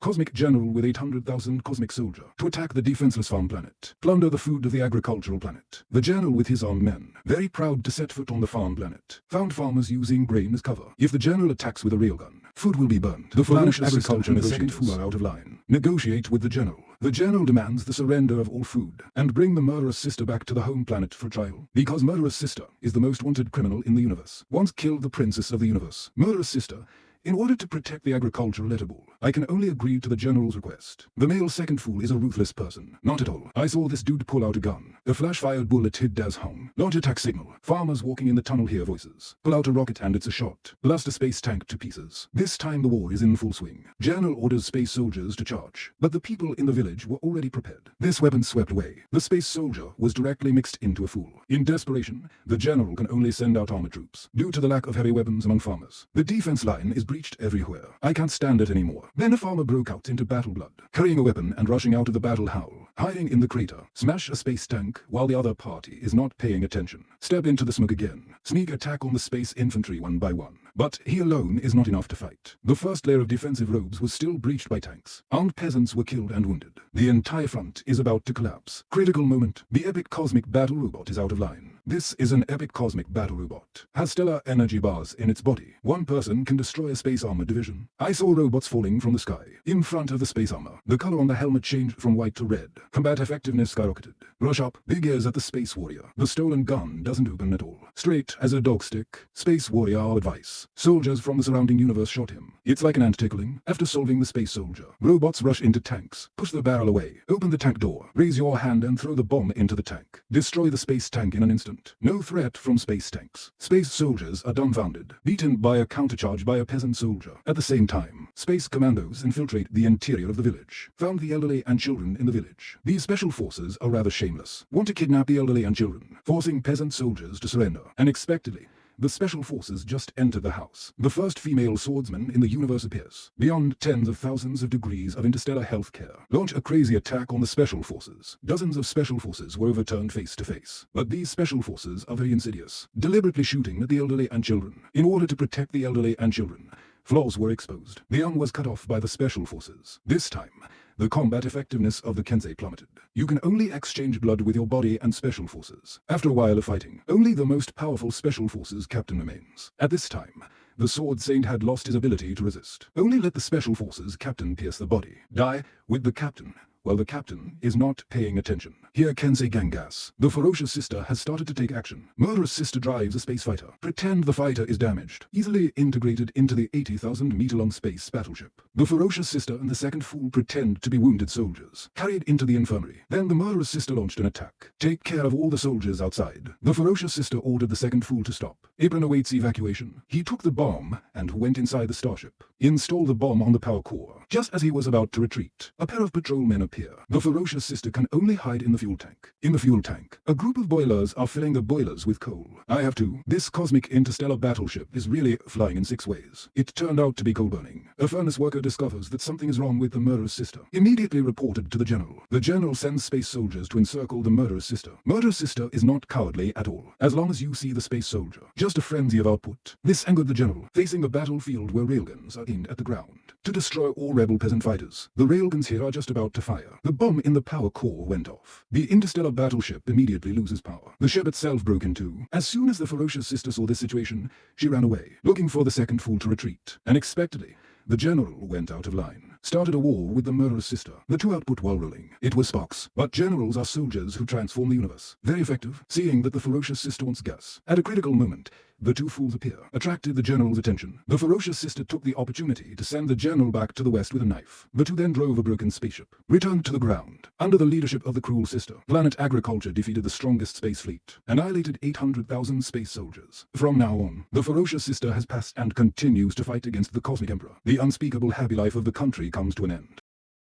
Cosmic General with 800,000 Cosmic Soldier to attack the defenseless farm planet, plunder the food of the agricultural planet. The General with his armed men, very proud to set foot on the farm planet, found farmers using grain as cover. If the General attacks with a railgun, food will be burned. The Flemish agriculture and the second fool are out of line. Negotiate with the General. The General demands the surrender of all food, and bring the murderous sister back to the home planet for trial. Because murderous sister is the most wanted criminal in the universe. Once killed the princess of the universe. Murderous sister, in order to protect the agricultural edible, I can only agree to the General's request. The male second fool is a ruthless person. Not at all. I saw this dude pull out a gun. A flash-fired bullet hit Das home. Launch attack signal. Farmers walking in the tunnel hear voices. Pull out a rocket and it's a shot. Blast a space tank to pieces. This time the war is in full swing. General orders space soldiers to charge. But the people in the village were already prepared. This weapon swept away. The space soldier was directly mixed into a fool. In desperation, the General can only send out armor troops, due to the lack of heavy weapons among farmers. The defense line is breached everywhere. I can't stand it anymore. Then a farmer broke out into battle blood, carrying a weapon and rushing out of the battle howl, hiding in the crater. Smash a space tank while the other party is not paying attention. Step into the smoke again. Sneak attack on the space infantry one by one. But he alone is not enough to fight. The first layer of defensive robes was still breached by tanks. Armed peasants were killed and wounded. The entire front is about to collapse. Critical moment. The epic cosmic battle robot is out of line. This is an epic cosmic battle robot. Has stellar energy bars in its body. One person can destroy a space armor division. I saw robots falling from the sky. In front of the space armor, the color on the helmet changed from white to red. Combat effectiveness skyrocketed. Rush up. Big ears at the space warrior. The stolen gun doesn't open at all. Straight as a dog stick. Space warrior advice. Soldiers from the surrounding universe shot him. It's like an ant tickling. After solving the space soldier, robots rush into tanks. Push the barrel away. Open the tank door. Raise your hand and throw the bomb into the tank. Destroy the space tank in an instant. No threat from space tanks. Space soldiers are dumbfounded, beaten by a countercharge by a peasant soldier. At the same time, space commandos infiltrate the interior of the village. Found the elderly and children in the village. These special forces are rather shameless. Want to kidnap the elderly and children, forcing peasant soldiers to surrender. Unexpectedly, the special forces just enter the house. The first female swordsman in the universe appears. Beyond tens of thousands of degrees of interstellar healthcare. Launch a crazy attack on the special forces. Dozens of special forces were overturned face to face. But these special forces are very insidious, deliberately shooting at the elderly and children. In order to protect the elderly and children, flaws were exposed. The young was cut off by the special forces. This time, the combat effectiveness of the Kensei plummeted. You can only exchange blood with your body and special forces. After a while of fighting, only the most powerful special forces captain remains. At this time, the Sword Saint had lost his ability to resist. Only let the special forces captain pierce the body. Die with the captain. While the captain is not paying attention. Here Kensei Gangas. The ferocious sister has started to take action. Murderous sister drives a space fighter. Pretend the fighter is damaged. Easily integrated into the 80,000-meter-long space battleship. The ferocious sister and the second fool pretend to be wounded soldiers. Carried into the infirmary. Then the murderous sister launched an attack. Take care of all the soldiers outside. The ferocious sister ordered the second fool to stop. Apron awaits evacuation. He took the bomb and went inside the starship. Installed the bomb on the power core. Just as he was about to retreat, a pair of patrolmen appear. The ferocious sister can only hide in the fuel tank. In the fuel tank, a group of boilers are filling the boilers with coal. I have to. This cosmic interstellar battleship is really flying in 6 ways. It turned out to be coal burning. A furnace worker discovers that something is wrong with the murderous sister. Immediately reported to the general. The general sends space soldiers to encircle the murderous sister. Murderous sister is not cowardly at all, as long as you see the space soldier. Just a frenzy of output. This angered the general, facing a battlefield where railguns are aimed at the ground to destroy all rebel peasant fighters. The railguns here are just about to fire. The bomb in the power core went off. The interstellar battleship immediately loses power. The ship itself broke in two. As soon as the ferocious sister saw this situation, she ran away, looking for the second fool to retreat. Unexpectedly, the general went out of line. Started a war with the murderous sister. The two output while rolling. It was Spock's. But generals are soldiers who transform the universe. Very effective, seeing that the ferocious sister wants gas. At a critical moment, the two fools appear, attracted the general's attention. The ferocious sister took the opportunity to send the general back to the west with a knife. The two then drove a broken spaceship, returned to the ground. Under the leadership of the cruel sister, planet agriculture defeated the strongest space fleet, annihilated 800,000 space soldiers. From now on, the ferocious sister has passed and continues to fight against the cosmic emperor. The unspeakable happy life of the country comes to an end.